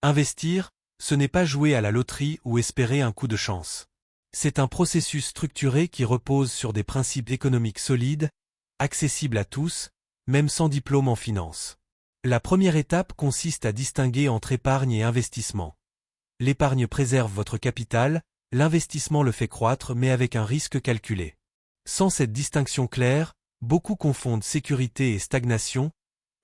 Investir, ce n'est pas jouer à la loterie ou espérer un coup de chance. C'est un processus structuré qui repose sur des principes économiques solides, accessibles à tous, même sans diplôme en finance. La première étape consiste à distinguer entre épargne et investissement. L'épargne préserve votre capital, l'investissement le fait croître mais avec un risque calculé. Sans cette distinction claire, beaucoup confondent sécurité et stagnation,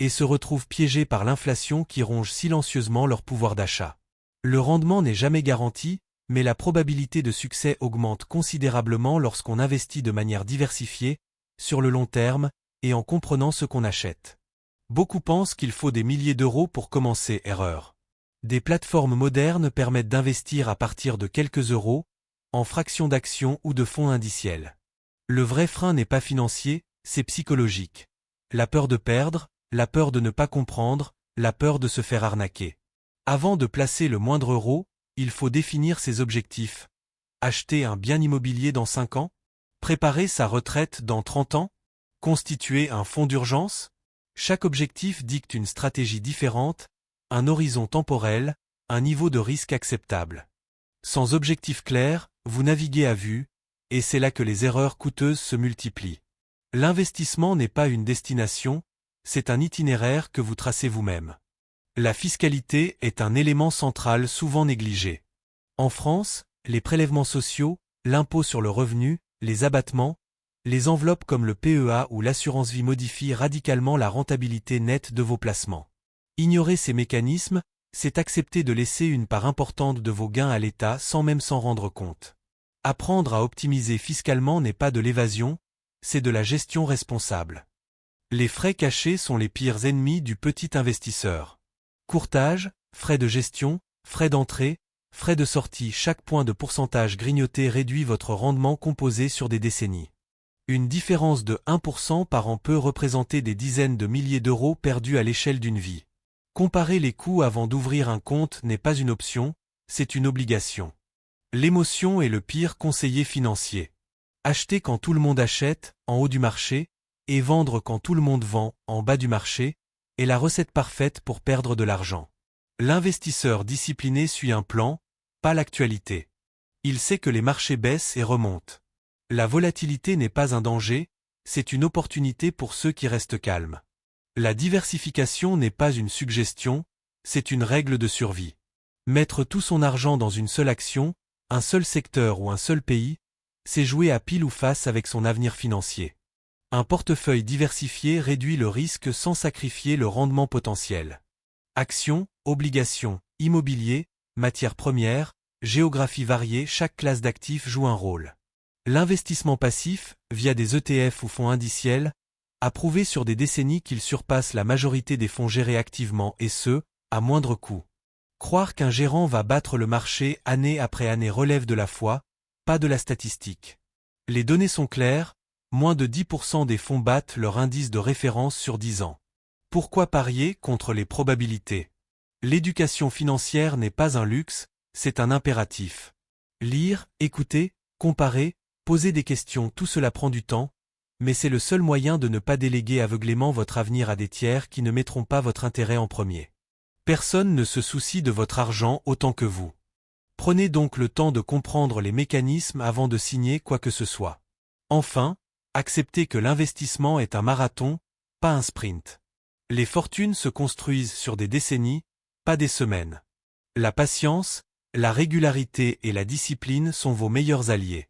et se retrouvent piégés par l'inflation qui ronge silencieusement leur pouvoir d'achat. Le rendement n'est jamais garanti, mais la probabilité de succès augmente considérablement lorsqu'on investit de manière diversifiée, sur le long terme, et en comprenant ce qu'on achète. Beaucoup pensent qu'il faut des milliers d'euros pour commencer, erreur. Des plateformes modernes permettent d'investir à partir de quelques euros, en fractions d'actions ou de fonds indiciels. Le vrai frein n'est pas financier, c'est psychologique. La peur de perdre, la peur de ne pas comprendre, la peur de se faire arnaquer. Avant de placer le moindre euro, il faut définir ses objectifs. Acheter un bien immobilier dans 5 ans? Préparer sa retraite dans 30 ans? Constituer un fonds d'urgence? Chaque objectif dicte une stratégie différente, un horizon temporel, un niveau de risque acceptable. Sans objectif clair, vous naviguez à vue, et c'est là que les erreurs coûteuses se multiplient. L'investissement n'est pas une destination, c'est un itinéraire que vous tracez vous-même. La fiscalité est un élément central souvent négligé. En France, les prélèvements sociaux, l'impôt sur le revenu, les abattements, les enveloppes comme le PEA ou l'assurance vie modifient radicalement la rentabilité nette de vos placements. Ignorer ces mécanismes, c'est accepter de laisser une part importante de vos gains à l'État sans même s'en rendre compte. Apprendre à optimiser fiscalement n'est pas de l'évasion, c'est de la gestion responsable. Les frais cachés sont les pires ennemis du petit investisseur. Courtage, frais de gestion, frais d'entrée, frais de sortie, chaque point de pourcentage grignoté réduit votre rendement composé sur des décennies. Une différence de 1% par an peut représenter des dizaines de milliers d'euros perdus à l'échelle d'une vie. Comparer les coûts avant d'ouvrir un compte n'est pas une option, c'est une obligation. L'émotion est le pire conseiller financier. Acheter quand tout le monde achète, en haut du marché, et vendre quand tout le monde vend, en bas du marché, est la recette parfaite pour perdre de l'argent. L'investisseur discipliné suit un plan, pas l'actualité. Il sait que les marchés baissent et remontent. La volatilité n'est pas un danger, c'est une opportunité pour ceux qui restent calmes. La diversification n'est pas une suggestion, c'est une règle de survie. Mettre tout son argent dans une seule action, un seul secteur ou un seul pays, c'est jouer à pile ou face avec son avenir financier. Un portefeuille diversifié réduit le risque sans sacrifier le rendement potentiel. Actions, obligations, immobilier, matières premières, géographie variée, chaque classe d'actifs joue un rôle. L'investissement passif, via des ETF ou fonds indiciels, a prouvé sur des décennies qu'il surpasse la majorité des fonds gérés activement et ce, à moindre coût. Croire qu'un gérant va battre le marché année après année relève de la foi, pas de la statistique. Les données sont claires, moins de 10% des fonds battent leur indice de référence sur 10 ans. Pourquoi parier contre les probabilités? L'éducation financière n'est pas un luxe, c'est un impératif. Lire, écouter, comparer, poser des questions, tout cela prend du temps, mais c'est le seul moyen de ne pas déléguer aveuglément votre avenir à des tiers qui ne mettront pas votre intérêt en premier. Personne ne se soucie de votre argent autant que vous. Prenez donc le temps de comprendre les mécanismes avant de signer quoi que ce soit. Enfin, acceptez que l'investissement est un marathon, pas un sprint. Les fortunes se construisent sur des décennies, pas des semaines. La patience, la régularité et la discipline sont vos meilleurs alliés.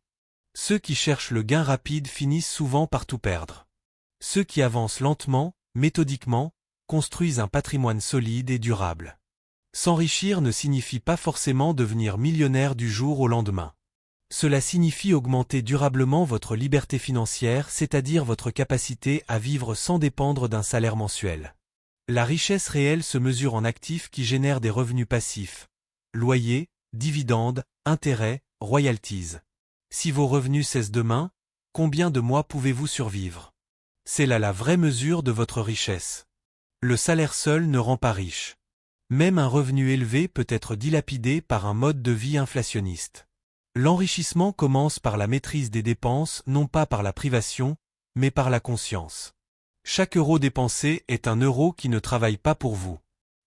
Ceux qui cherchent le gain rapide finissent souvent par tout perdre. Ceux qui avancent lentement, méthodiquement, construisent un patrimoine solide et durable. S'enrichir ne signifie pas forcément devenir millionnaire du jour au lendemain. Cela signifie augmenter durablement votre liberté financière, c'est-à-dire votre capacité à vivre sans dépendre d'un salaire mensuel. La richesse réelle se mesure en actifs qui génèrent des revenus passifs. Loyers, dividendes, intérêts, royalties. Si vos revenus cessent demain, combien de mois pouvez-vous survivre? C'est là la vraie mesure de votre richesse. Le salaire seul ne rend pas riche. Même un revenu élevé peut être dilapidé par un mode de vie inflationniste. L'enrichissement commence par la maîtrise des dépenses, non pas par la privation, mais par la conscience. Chaque euro dépensé est un euro qui ne travaille pas pour vous.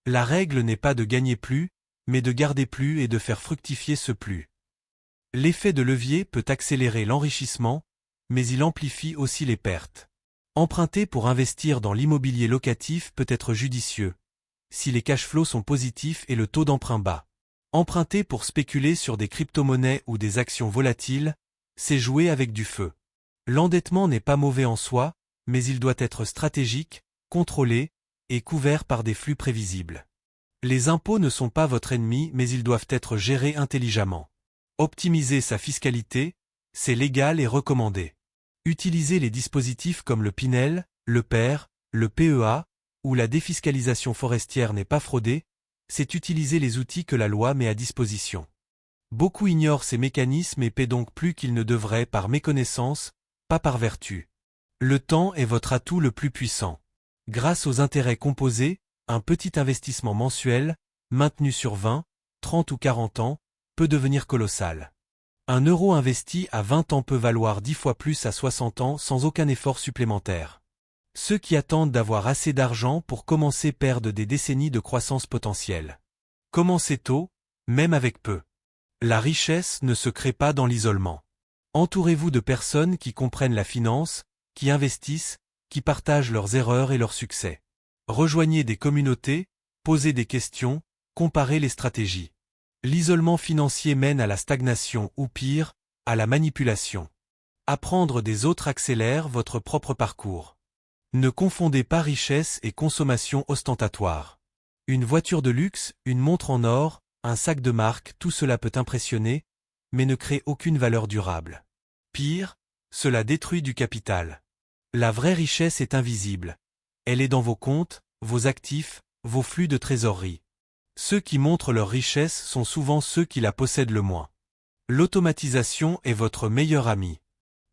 La règle n'est pas de gagner plus, mais de garder plus et de faire fructifier ce plus. L'effet de levier peut accélérer l'enrichissement, mais il amplifie aussi les pertes. Emprunter pour investir dans l'immobilier locatif peut être judicieux, si les cash flows sont positifs et le taux d'emprunt bas. Emprunter pour spéculer sur des crypto-monnaies ou des actions volatiles, c'est jouer avec du feu. L'endettement n'est pas mauvais en soi, mais il doit être stratégique, contrôlé, et couvert par des flux prévisibles. Les impôts ne sont pas votre ennemi, mais ils doivent être gérés intelligemment. Optimiser sa fiscalité, c'est légal et recommandé. Utiliser les dispositifs comme le Pinel, le PER, le PEA, ou la défiscalisation forestière n'est pas fraudé, c'est utiliser les outils que la loi met à disposition. Beaucoup ignorent ces mécanismes et paient donc plus qu'ils ne devraient par méconnaissance, pas par vertu. Le temps est votre atout le plus puissant. Grâce aux intérêts composés, un petit investissement mensuel, maintenu sur 20, 30 ou 40 ans, peut devenir colossal. Un euro investi à 20 ans peut valoir 10 fois plus à 60 ans sans aucun effort supplémentaire. Ceux qui attendent d'avoir assez d'argent pour commencer perdent des décennies de croissance potentielle. Commencez tôt, même avec peu. La richesse ne se crée pas dans l'isolement. Entourez-vous de personnes qui comprennent la finance, qui investissent, qui partagent leurs erreurs et leurs succès. Rejoignez des communautés, posez des questions, comparez les stratégies. L'isolement financier mène à la stagnation ou pire, à la manipulation. Apprendre des autres accélère votre propre parcours. Ne confondez pas richesse et consommation ostentatoire. Une voiture de luxe, une montre en or, un sac de marque, tout cela peut impressionner, mais ne crée aucune valeur durable. Pire, cela détruit du capital. La vraie richesse est invisible. Elle est dans vos comptes, vos actifs, vos flux de trésorerie. Ceux qui montrent leur richesse sont souvent ceux qui la possèdent le moins. L'automatisation est votre meilleur ami.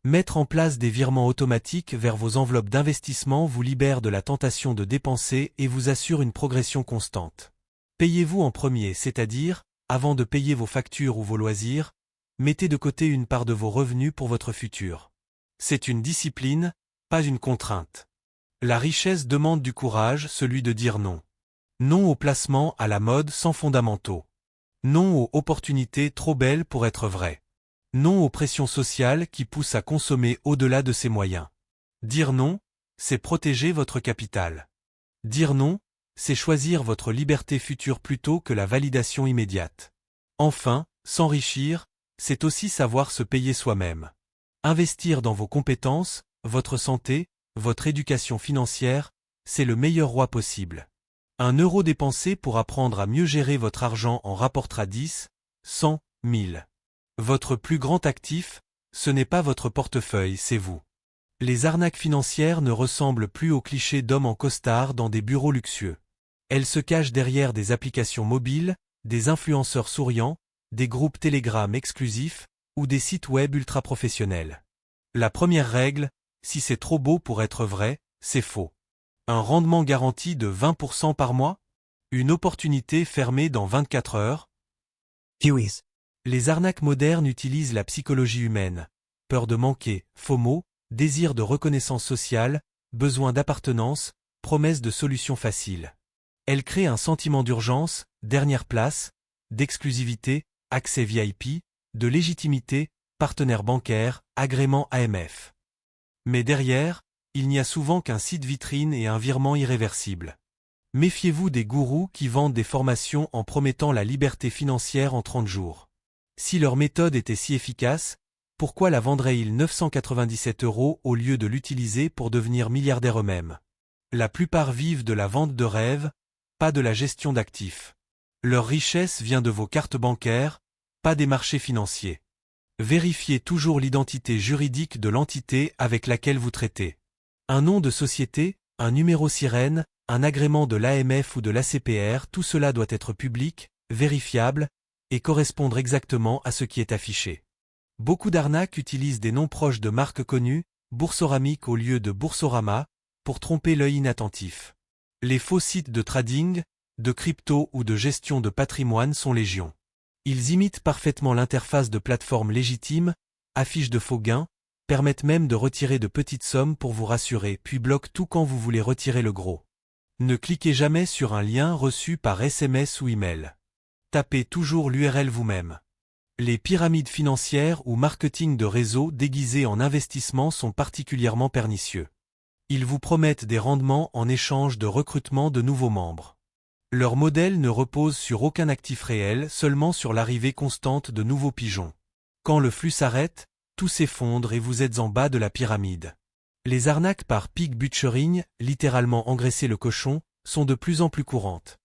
Mettre en place des virements automatiques vers vos enveloppes d'investissement vous libère de la tentation de dépenser et vous assure une progression constante. Payez-vous en premier, c'est-à-dire, avant de payer vos factures ou vos loisirs, mettez de côté une part de vos revenus pour votre futur. C'est une discipline, pas une contrainte. La richesse demande du courage, celui de dire non. Non aux placements à la mode sans fondamentaux. Non aux opportunités trop belles pour être vraies. Non aux pressions sociales qui poussent à consommer au-delà de ses moyens. Dire non, c'est protéger votre capital. Dire non, c'est choisir votre liberté future plutôt que la validation immédiate. Enfin, s'enrichir, c'est aussi savoir se payer soi-même. Investir dans vos compétences, votre santé, votre éducation financière, c'est le meilleur roi possible. Un euro dépensé pour apprendre à mieux gérer votre argent en rapportera 10, 100, 1000. Votre plus grand actif, ce n'est pas votre portefeuille, c'est vous. Les arnaques financières ne ressemblent plus aux clichés d'hommes en costard dans des bureaux luxueux. Elles se cachent derrière des applications mobiles, des influenceurs souriants, des groupes Telegram exclusifs ou des sites web ultra professionnels. La première règle, si c'est trop beau pour être vrai, c'est faux. Un rendement garanti de 20% par mois? Une opportunité fermée dans 24 heures? Hueys. Les arnaques modernes utilisent la psychologie humaine. Peur de manquer, FOMO, désir de reconnaissance sociale, besoin d'appartenance, promesse de solutions faciles. Elles créent un sentiment d'urgence, dernière place, d'exclusivité, accès VIP, de légitimité, partenaire bancaire, agrément AMF. Mais derrière, il n'y a souvent qu'un site vitrine et un virement irréversible. Méfiez-vous des gourous qui vendent des formations en promettant la liberté financière en 30 jours. Si leur méthode était si efficace, pourquoi la vendraient-ils 997 € au lieu de l'utiliser pour devenir milliardaires eux-mêmes? La plupart vivent de la vente de rêves, pas de la gestion d'actifs. Leur richesse vient de vos cartes bancaires, pas des marchés financiers. Vérifiez toujours l'identité juridique de l'entité avec laquelle vous traitez. Un nom de société, un numéro sirène, un agrément de l'AMF ou de l'ACPR, tout cela doit être public, vérifiable, et correspondre exactement à ce qui est affiché. Beaucoup d'arnaques utilisent des noms proches de marques connues, Boursoramique au lieu de Boursorama, pour tromper l'œil inattentif. Les faux sites de trading, de crypto ou de gestion de patrimoine sont légion. Ils imitent parfaitement l'interface de plateformes légitimes, affichent de faux gains, permettent même de retirer de petites sommes pour vous rassurer, puis bloquent tout quand vous voulez retirer le gros. Ne cliquez jamais sur un lien reçu par SMS ou email. tapez toujours l'URL vous-même. Les pyramides financières ou marketing de réseau déguisés en investissement sont particulièrement pernicieux. Ils vous promettent des rendements en échange de recrutement de nouveaux membres. Leur modèle ne repose sur aucun actif réel, seulement sur l'arrivée constante de nouveaux pigeons. Quand le flux s'arrête, tout s'effondre et vous êtes en bas de la pyramide. Les arnaques par pig butchering, littéralement engraisser le cochon, sont de plus en plus courantes.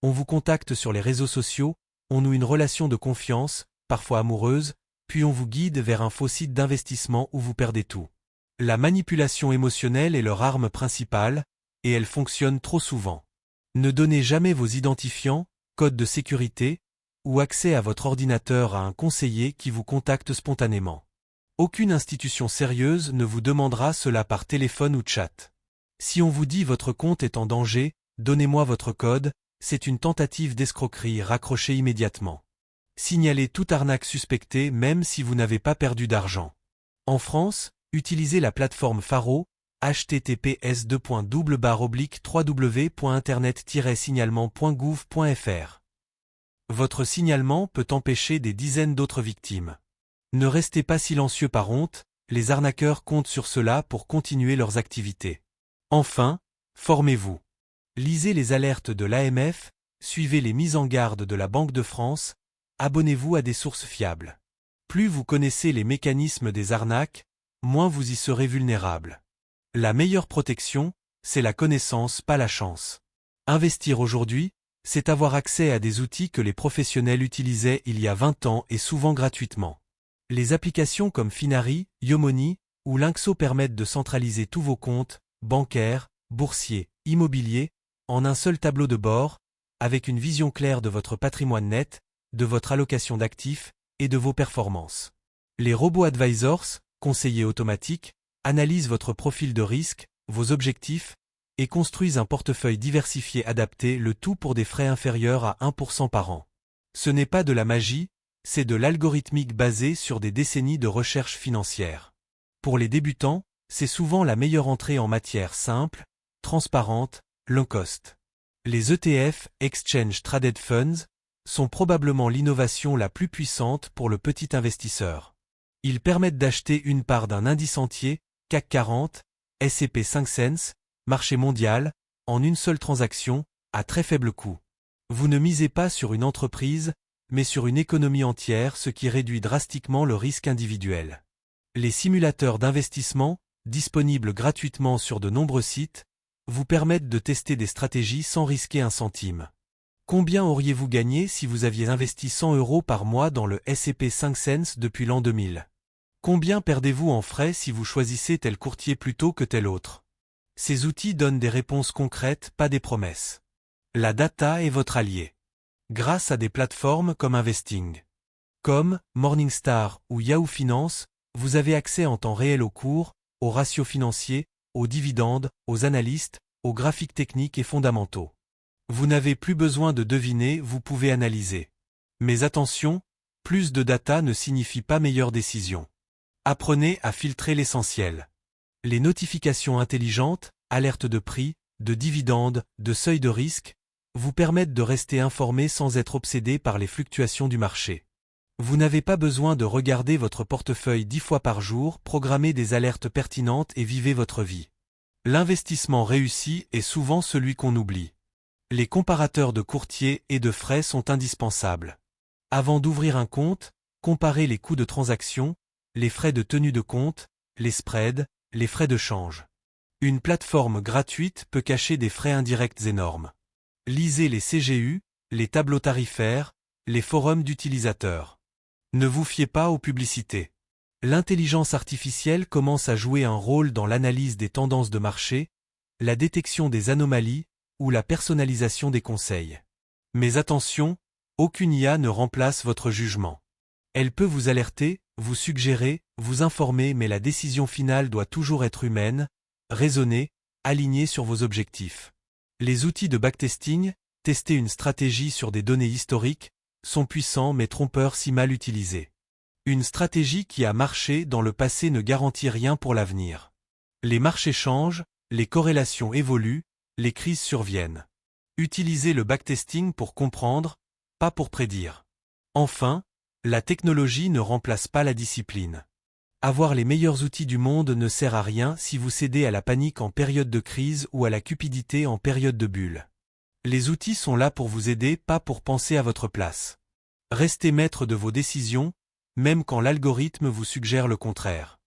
On vous contacte sur les réseaux sociaux, on noue une relation de confiance, parfois amoureuse, puis on vous guide vers un faux site d'investissement où vous perdez tout. La manipulation émotionnelle est leur arme principale, et elle fonctionne trop souvent. Ne donnez jamais vos identifiants, codes de sécurité, ou accès à votre ordinateur à un conseiller qui vous contacte spontanément. Aucune institution sérieuse ne vous demandera cela par téléphone ou chat. Si on vous dit votre compte est en danger, donnez-moi votre code, c'est une tentative d'escroquerie, raccrochez immédiatement. Signalez toute arnaque suspectée même si vous n'avez pas perdu d'argent. En France, utilisez la plateforme Faro, https://www.internet-signalement.gouv.fr. Votre signalement peut empêcher des dizaines d'autres victimes. Ne restez pas silencieux par honte, les arnaqueurs comptent sur cela pour continuer leurs activités. Enfin, formez-vous. Lisez les alertes de l'AMF, suivez les mises en garde de la Banque de France, abonnez-vous à des sources fiables. Plus vous connaissez les mécanismes des arnaques, moins vous y serez vulnérable. La meilleure protection, c'est la connaissance, pas la chance. Investir aujourd'hui, c'est avoir accès à des outils que les professionnels utilisaient il y a 20 ans et souvent gratuitement. Les applications comme Finari, Yomoni ou Linkso permettent de centraliser tous vos comptes, bancaires, boursiers, immobiliers, en un seul tableau de bord, avec une vision claire de votre patrimoine net, de votre allocation d'actifs et de vos performances. Les robots advisors, conseillers automatiques, analysent votre profil de risque, vos objectifs, et construisent un portefeuille diversifié adapté, le tout pour des frais inférieurs à 1% par an. Ce n'est pas de la magie, c'est de l'algorithmique basé sur des décennies de recherche financière. Pour les débutants, c'est souvent la meilleure entrée en matière simple, transparente, low cost. Les ETF, Exchange Traded Funds, sont probablement l'innovation la plus puissante pour le petit investisseur. Ils permettent d'acheter une part d'un indice entier, CAC 40, S&P 500, marché mondial, en une seule transaction, à très faible coût. Vous ne misez pas sur une entreprise, mais sur une économie entière, ce qui réduit drastiquement le risque individuel. Les simulateurs d'investissement, disponibles gratuitement sur de nombreux sites, vous permettent de tester des stratégies sans risquer un centime. Combien auriez-vous gagné si vous aviez investi 100 € par mois dans le S&P 500 depuis l'an 2000 ? Combien perdez-vous en frais si vous choisissez tel courtier plutôt que tel autre ? Ces outils donnent des réponses concrètes, pas des promesses. La data est votre allié. Grâce à des plateformes comme Investing.com, Morningstar ou Yahoo Finance, vous avez accès en temps réel aux cours, aux ratios financiers, aux dividendes, aux analystes, aux graphiques techniques et fondamentaux. Vous n'avez plus besoin de deviner, vous pouvez analyser. Mais attention, plus de data ne signifie pas meilleure décision. Apprenez à filtrer l'essentiel. Les notifications intelligentes, alertes de prix, de dividendes, de seuil de risque, vous permettent de rester informé sans être obsédé par les fluctuations du marché. Vous n'avez pas besoin de regarder votre portefeuille 10 fois par jour, programmez des alertes pertinentes et vivez votre vie. L'investissement réussi est souvent celui qu'on oublie. Les comparateurs de courtiers et de frais sont indispensables. Avant d'ouvrir un compte, comparez les coûts de transaction, les frais de tenue de compte, les spreads, les frais de change. Une plateforme gratuite peut cacher des frais indirects énormes. Lisez les CGU, les tableaux tarifaires, les forums d'utilisateurs. Ne vous fiez pas aux publicités. L'intelligence artificielle commence à jouer un rôle dans l'analyse des tendances de marché, la détection des anomalies, ou la personnalisation des conseils. Mais attention, aucune IA ne remplace votre jugement. Elle peut vous alerter, vous suggérer, vous informer, mais la décision finale doit toujours être humaine, raisonnée, alignée sur vos objectifs. Les outils de backtesting, tester une stratégie sur des données historiques, sont puissants mais trompeurs si mal utilisés. Une stratégie qui a marché dans le passé ne garantit rien pour l'avenir. Les marchés changent, les corrélations évoluent, les crises surviennent. Utilisez le backtesting pour comprendre, pas pour prédire. Enfin, la technologie ne remplace pas la discipline. Avoir les meilleurs outils du monde ne sert à rien si vous cédez à la panique en période de crise ou à la cupidité en période de bulle. Les outils sont là pour vous aider, pas pour penser à votre place. Restez maître de vos décisions, même quand l'algorithme vous suggère le contraire.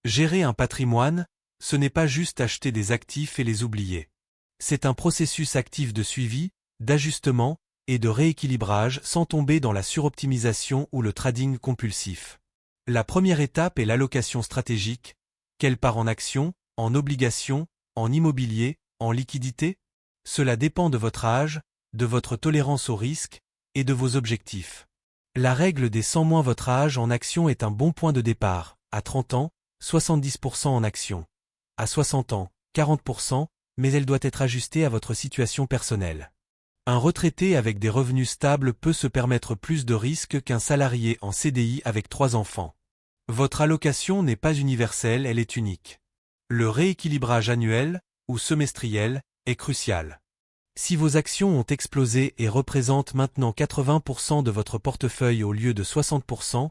Gérer un patrimoine, ce n'est pas juste acheter des actifs et les oublier. C'est un processus actif de suivi, d'ajustement et de rééquilibrage sans tomber dans la suroptimisation ou le trading compulsif. La première étape est l'allocation stratégique, qu'elle part en actions, en obligations, en immobilier, en liquidité. Cela dépend de votre âge, de votre tolérance au risque et de vos objectifs. La règle des 100 moins votre âge en actions est un bon point de départ. À 30 ans, 70% en actions. À 60 ans, 40%, mais elle doit être ajustée à votre situation personnelle. Un retraité avec des revenus stables peut se permettre plus de risques qu'un salarié en CDI avec 3 enfants. Votre allocation n'est pas universelle, elle est unique. Le rééquilibrage annuel, ou semestriel, est crucial. Si vos actions ont explosé et représentent maintenant 80% de votre portefeuille au lieu de 60%,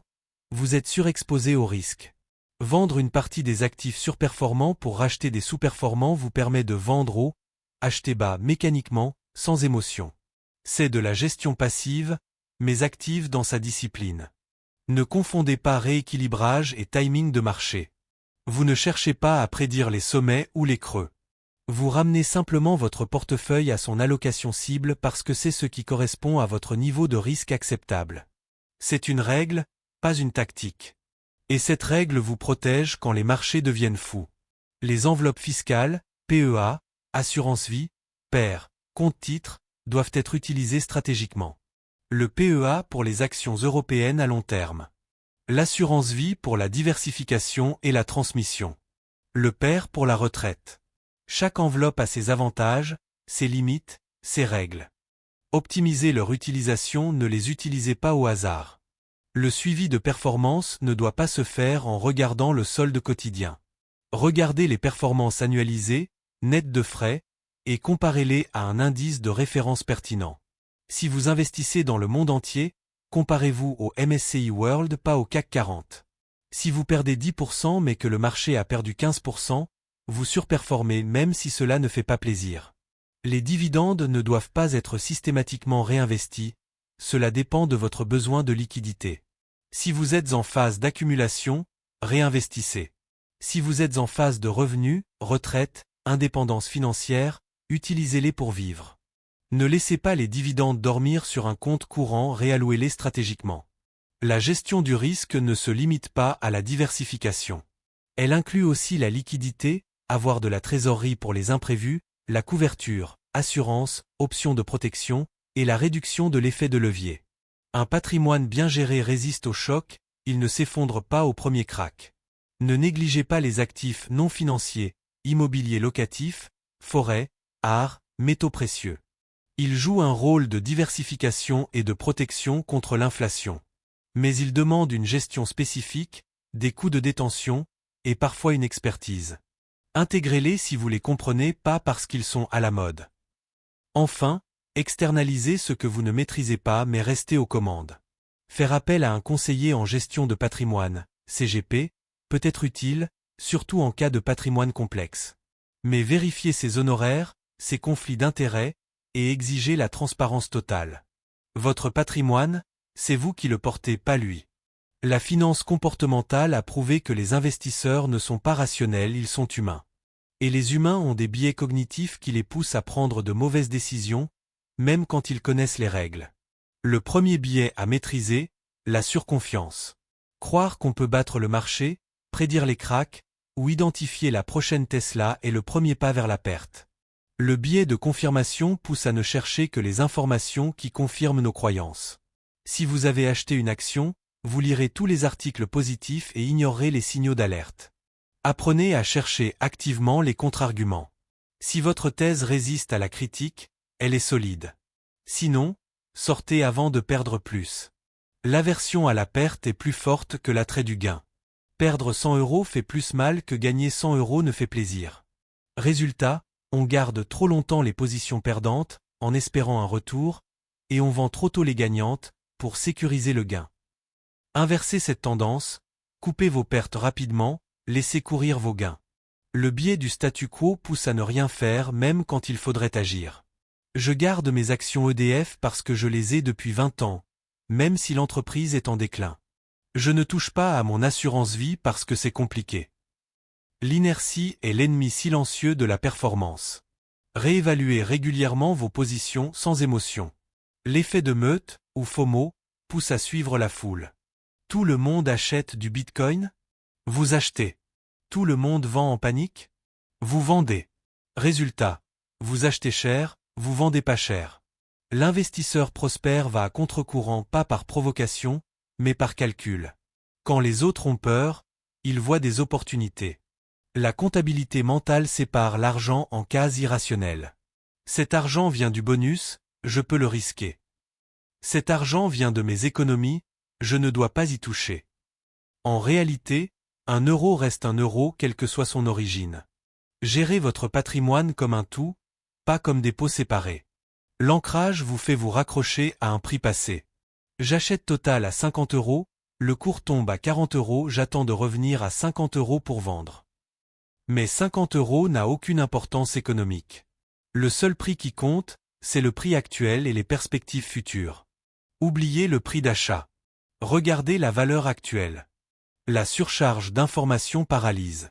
vous êtes surexposé au risque. Vendre une partie des actifs surperformants pour racheter des sous-performants vous permet de vendre haut, acheter bas mécaniquement, sans émotion. C'est de la gestion passive, mais active dans sa discipline. Ne confondez pas rééquilibrage et timing de marché. Vous ne cherchez pas à prédire les sommets ou les creux. Vous ramenez simplement votre portefeuille à son allocation cible parce que c'est ce qui correspond à votre niveau de risque acceptable. C'est une règle, pas une tactique. Et cette règle vous protège quand les marchés deviennent fous. Les enveloppes fiscales, PEA, assurance vie, PER, compte titres, doivent être utilisées stratégiquement. Le PEA pour les actions européennes à long terme. L'assurance vie pour la diversification et la transmission. Le PER pour la retraite. Chaque enveloppe a ses avantages, ses limites, ses règles. Optimisez leur utilisation, ne les utilisez pas au hasard. Le suivi de performance ne doit pas se faire en regardant le solde quotidien. Regardez les performances annualisées, nettes de frais, et comparez-les à un indice de référence pertinent. Si vous investissez dans le monde entier, comparez-vous au MSCI World, pas au CAC 40. Si vous perdez 10% mais que le marché a perdu 15%, vous surperformez même si cela ne fait pas plaisir. Les dividendes ne doivent pas être systématiquement réinvestis, cela dépend de votre besoin de liquidité. Si vous êtes en phase d'accumulation, réinvestissez. Si vous êtes en phase de revenus, retraite, indépendance financière, utilisez-les pour vivre. Ne laissez pas les dividendes dormir sur un compte courant, réallouez-les stratégiquement. La gestion du risque ne se limite pas à la diversification. Elle inclut aussi la liquidité, avoir de la trésorerie pour les imprévus, la couverture, assurance, options de protection, et la réduction de l'effet de levier. Un patrimoine bien géré résiste au choc, il ne s'effondre pas au premier crack. Ne négligez pas les actifs non financiers, immobilier locatif, forêt, art, métaux précieux. Ils jouent un rôle de diversification et de protection contre l'inflation. Mais ils demandent une gestion spécifique, des coûts de détention, et parfois une expertise. Intégrez-les si vous les comprenez, pas parce qu'ils sont à la mode. Enfin, externalisez ce que vous ne maîtrisez pas mais restez aux commandes. Faire appel à un conseiller en gestion de patrimoine, CGP, peut être utile, surtout en cas de patrimoine complexe. Mais vérifiez ses honoraires, ses conflits d'intérêts, et exigez la transparence totale. Votre patrimoine, c'est vous qui le portez, pas lui. La finance comportementale a prouvé que les investisseurs ne sont pas rationnels, ils sont humains. Et les humains ont des biais cognitifs qui les poussent à prendre de mauvaises décisions, même quand ils connaissent les règles. Le premier biais à maîtriser, la surconfiance. Croire qu'on peut battre le marché, prédire les cracks, ou identifier la prochaine Tesla est le premier pas vers la perte. Le biais de confirmation pousse à ne chercher que les informations qui confirment nos croyances. Si vous avez acheté une action, vous lirez tous les articles positifs et ignorerez les signaux d'alerte. Apprenez à chercher activement les contre-arguments. Si votre thèse résiste à la critique, elle est solide. Sinon, sortez avant de perdre plus. L'aversion à la perte est plus forte que l'attrait du gain. Perdre 100 € fait plus mal que gagner 100 € ne fait plaisir. Résultat, on garde trop longtemps les positions perdantes, en espérant un retour, et on vend trop tôt les gagnantes pour sécuriser le gain. Inversez cette tendance, coupez vos pertes rapidement, laissez courir vos gains. Le biais du statu quo pousse à ne rien faire même quand il faudrait agir. Je garde mes actions EDF parce que je les ai depuis 20 ans, même si l'entreprise est en déclin. Je ne touche pas à mon assurance vie parce que c'est compliqué. L'inertie est l'ennemi silencieux de la performance. Réévaluez régulièrement vos positions sans émotion. L'effet de meute, ou FOMO, pousse à suivre la foule. Tout le monde achète du Bitcoin? Vous achetez. Tout le monde vend en panique? Vous vendez. Résultat, vous achetez cher, vous vendez pas cher. L'investisseur prospère va à contre-courant pas par provocation, mais par calcul. Quand les autres ont peur, ils voient des opportunités. La comptabilité mentale sépare l'argent en cases irrationnelles. Cet argent vient du bonus, je peux le risquer. Cet argent vient de mes économies, je ne dois pas y toucher. En réalité, un euro reste un euro quelle que soit son origine. Gérez votre patrimoine comme un tout, pas comme des pots séparés. L'ancrage vous fait vous raccrocher à un prix passé. J'achète Total à 50 euros, le cours tombe à 40 euros, j'attends de revenir à 50 euros pour vendre. Mais 50 euros n'a aucune importance économique. Le seul prix qui compte, c'est le prix actuel et les perspectives futures. Oubliez le prix d'achat. Regardez la valeur actuelle. La surcharge d'informations paralyse.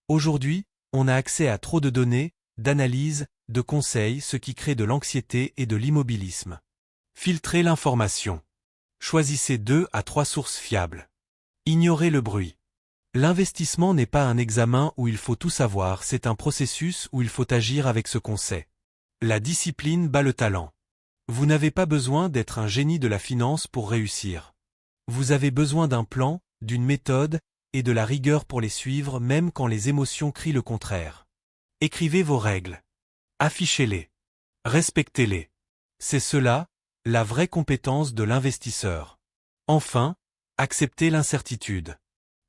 Aujourd'hui, on a accès à trop de données, d'analyses, de conseils, ce qui crée de l'anxiété et de l'immobilisme. Filtrez l'information. Choisissez 2 à 3 sources fiables. Ignorez le bruit. L'investissement n'est pas un examen où il faut tout savoir, c'est un processus où il faut agir avec ce qu'on sait. La discipline bat le talent. Vous n'avez pas besoin d'être un génie de la finance pour réussir. Vous avez besoin d'un plan, d'une méthode, et de la rigueur pour les suivre même quand les émotions crient le contraire. Écrivez vos règles. Affichez-les. Respectez-les. C'est cela, la vraie compétence de l'investisseur. Enfin, acceptez l'incertitude.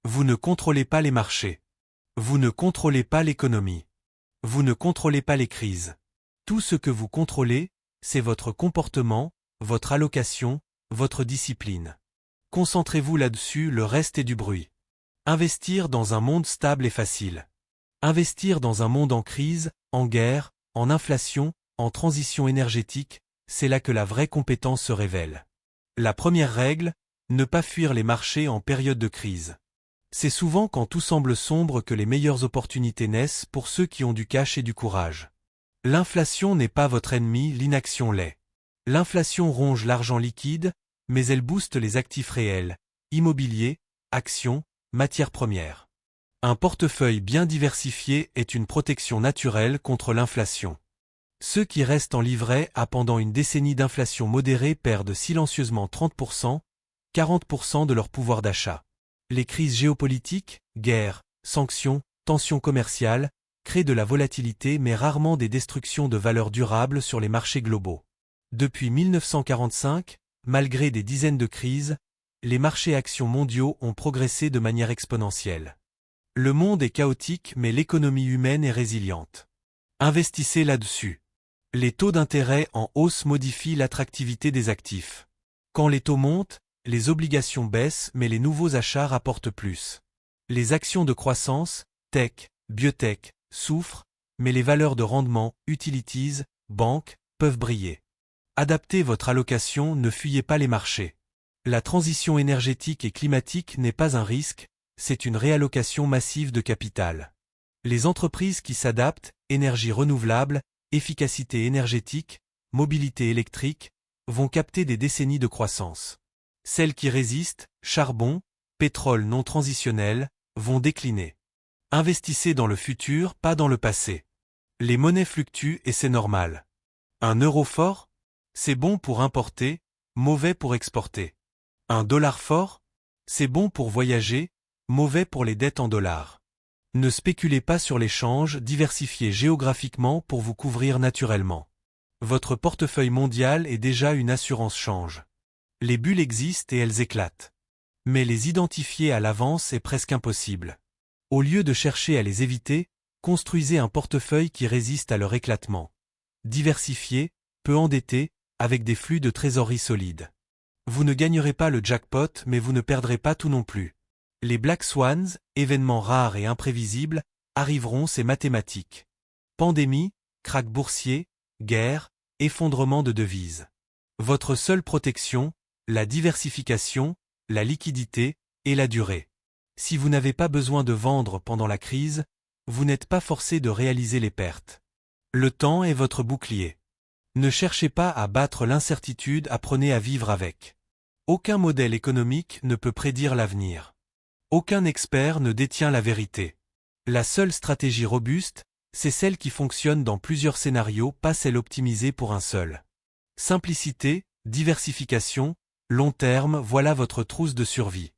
Vous ne contrôlez pas les marchés. Vous ne contrôlez pas l'économie. Vous ne contrôlez pas les crises. Tout ce que vous contrôlez, c'est votre comportement, votre allocation, votre discipline. Concentrez-vous là-dessus, le reste est du bruit. Investir dans un monde stable est facile. Investir dans un monde en crise, en guerre, en inflation, en transition énergétique, c'est là que la vraie compétence se révèle. La première règle, ne pas fuir les marchés en période de crise. C'est souvent quand tout semble sombre que les meilleures opportunités naissent pour ceux qui ont du cash et du courage. L'inflation n'est pas votre ennemi, l'inaction l'est. L'inflation ronge l'argent liquide, mais elle booste les actifs réels, immobilier, actions, matières premières. Un portefeuille bien diversifié est une protection naturelle contre l'inflation. Ceux qui restent en livret A pendant une décennie d'inflation modérée perdent silencieusement 30%, 40% de leur pouvoir d'achat. Les crises géopolitiques, guerres, sanctions, tensions commerciales, créent de la volatilité mais rarement des destructions de valeur durables sur les marchés globaux. Depuis 1945, malgré des dizaines de crises, les marchés actions mondiaux ont progressé de manière exponentielle. Le monde est chaotique mais l'économie humaine est résiliente. Investissez là-dessus. Les taux d'intérêt en hausse modifient l'attractivité des actifs. Quand les taux montent, les obligations baissent mais les nouveaux achats rapportent plus. Les actions de croissance, tech, biotech, souffrent, mais les valeurs de rendement, utilities, banques, peuvent briller. Adaptez votre allocation, ne fuyez pas les marchés. La transition énergétique et climatique n'est pas un risque, c'est une réallocation massive de capital. Les entreprises qui s'adaptent, énergie renouvelable, efficacité énergétique, mobilité électrique, vont capter des décennies de croissance. Celles qui résistent, charbon, pétrole non transitionnel, vont décliner. Investissez dans le futur, pas dans le passé. Les monnaies fluctuent et c'est normal. Un euro fort? C'est bon pour importer, mauvais pour exporter. Un dollar fort? C'est bon pour voyager, mauvais pour les dettes en dollars. Ne spéculez pas sur l'échange, diversifiez géographiquement pour vous couvrir naturellement. Votre portefeuille mondial est déjà une assurance change. Les bulles existent et elles éclatent. Mais les identifier à l'avance est presque impossible. Au lieu de chercher à les éviter, construisez un portefeuille qui résiste à leur éclatement. Diversifié, peu endetté, avec des flux de trésorerie solides. Vous ne gagnerez pas le jackpot mais vous ne perdrez pas tout non plus. Les Black Swans, événements rares et imprévisibles, arriveront, c'est mathématique. Pandémie, krach boursier, guerre, effondrement de devises. Votre seule protection, la diversification, la liquidité et la durée. Si vous n'avez pas besoin de vendre pendant la crise, vous n'êtes pas forcé de réaliser les pertes. Le temps est votre bouclier. Ne cherchez pas à battre l'incertitude, apprenez à vivre avec. Aucun modèle économique ne peut prédire l'avenir. Aucun expert ne détient la vérité. La seule stratégie robuste, c'est celle qui fonctionne dans plusieurs scénarios, pas celle optimisée pour un seul. Simplicité, diversification, long terme, voilà votre trousse de survie.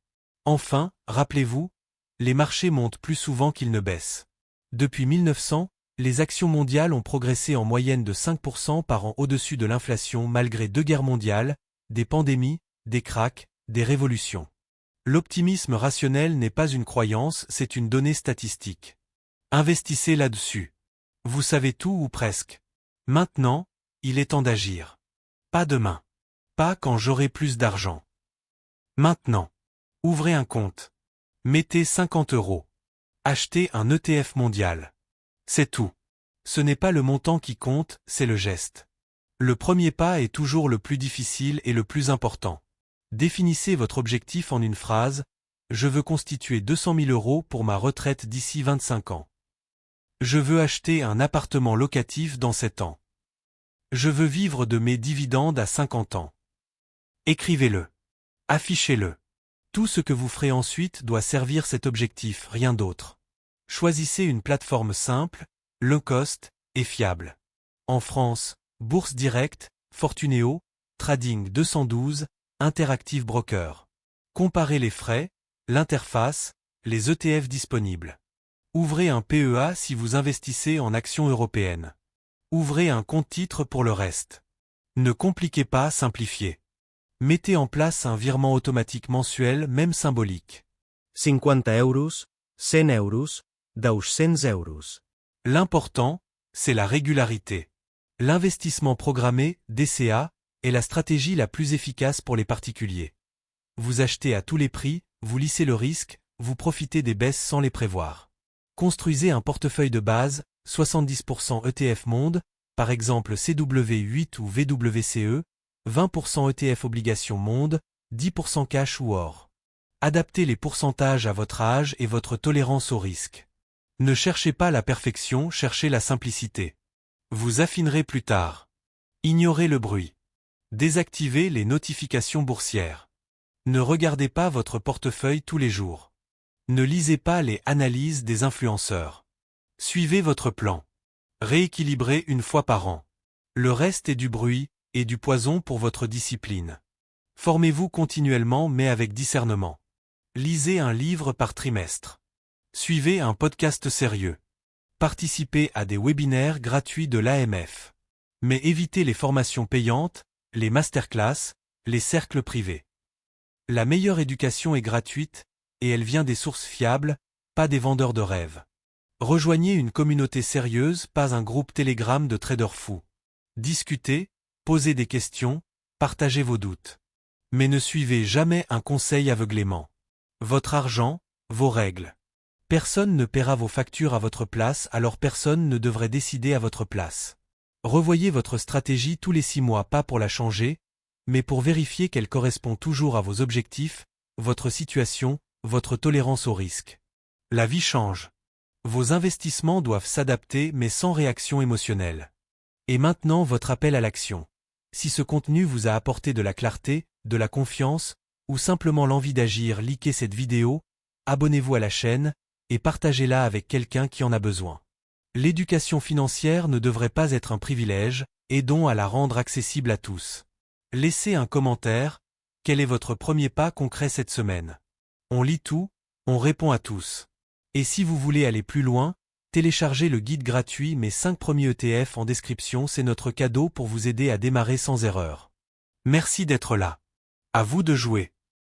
Enfin, rappelez-vous, les marchés montent plus souvent qu'ils ne baissent. Depuis 1900, les actions mondiales ont progressé en moyenne de 5% par an au-dessus de l'inflation malgré 2 guerres mondiales, des pandémies, des krachs, des révolutions. L'optimisme rationnel n'est pas une croyance, c'est une donnée statistique. Investissez là-dessus. Vous savez tout ou presque. Maintenant, il est temps d'agir. Pas demain. Pas quand j'aurai plus d'argent. Maintenant. Ouvrez un compte. Mettez 50 €. Achetez un ETF mondial. C'est tout. Ce n'est pas le montant qui compte, c'est le geste. Le premier pas est toujours le plus difficile et le plus important. Définissez votre objectif en une phrase. Je veux constituer 200 000 € pour ma retraite d'ici 25 ans. Je veux acheter un appartement locatif dans 7 ans. Je veux vivre de mes dividendes à 50 ans. Écrivez-le. Affichez-le. Tout ce que vous ferez ensuite doit servir cet objectif, rien d'autre. Choisissez une plateforme simple, low cost et fiable. En France, Bourse Direct, Fortuneo, Trading 212, Interactive Broker. Comparez les frais, l'interface, les ETF disponibles. Ouvrez un PEA si vous investissez en actions européennes. Ouvrez un compte titre pour le reste. Ne compliquez pas, simplifiez. Mettez en place un virement automatique mensuel, même symbolique. 50 €, 100 €, 200 €. L'important, c'est la régularité. L'investissement programmé, DCA, est la stratégie la plus efficace pour les particuliers. Vous achetez à tous les prix, vous lissez le risque, vous profitez des baisses sans les prévoir. Construisez un portefeuille de base, 70% ETF Monde, par exemple CW8 ou VWCE, 20% ETF Obligations Monde, 10% cash ou or. Adaptez les pourcentages à votre âge et votre tolérance au risque. Ne cherchez pas la perfection, cherchez la simplicité. Vous affinerez plus tard. Ignorez le bruit. Désactivez les notifications boursières. Ne regardez pas votre portefeuille tous les jours. Ne lisez pas les analyses des influenceurs. Suivez votre plan. Rééquilibrez une fois par an. Le reste est du bruit et du poison pour votre discipline. Formez-vous continuellement mais avec discernement. Lisez un livre par trimestre. Suivez un podcast sérieux. Participez à des webinaires gratuits de l'AMF. Mais évitez les formations payantes, les masterclass, les cercles privés. La meilleure éducation est gratuite, et elle vient des sources fiables, pas des vendeurs de rêves. Rejoignez une communauté sérieuse, pas un groupe Telegram de traders fous. Discutez, posez des questions, partagez vos doutes. Mais ne suivez jamais un conseil aveuglément. Votre argent, vos règles. Personne ne paiera vos factures à votre place, alors personne ne devrait décider à votre place. Revoyez votre stratégie tous les 6 mois, pas pour la changer, mais pour vérifier qu'elle correspond toujours à vos objectifs, votre situation, votre tolérance au risque. La vie change. Vos investissements doivent s'adapter mais sans réaction émotionnelle. Et maintenant votre appel à l'action. Si ce contenu vous a apporté de la clarté, de la confiance, ou simplement l'envie d'agir, likez cette vidéo, abonnez-vous à la chaîne, et partagez-la avec quelqu'un qui en a besoin. L'éducation financière ne devrait pas être un privilège, aidons à la rendre accessible à tous. Laissez un commentaire, quel est votre premier pas concret cette semaine? On lit tout, on répond à tous. Et si vous voulez aller plus loin, téléchargez le guide gratuit Mes 5 premiers ETF en description, c'est notre cadeau pour vous aider à démarrer sans erreur. Merci d'être là. À vous de jouer.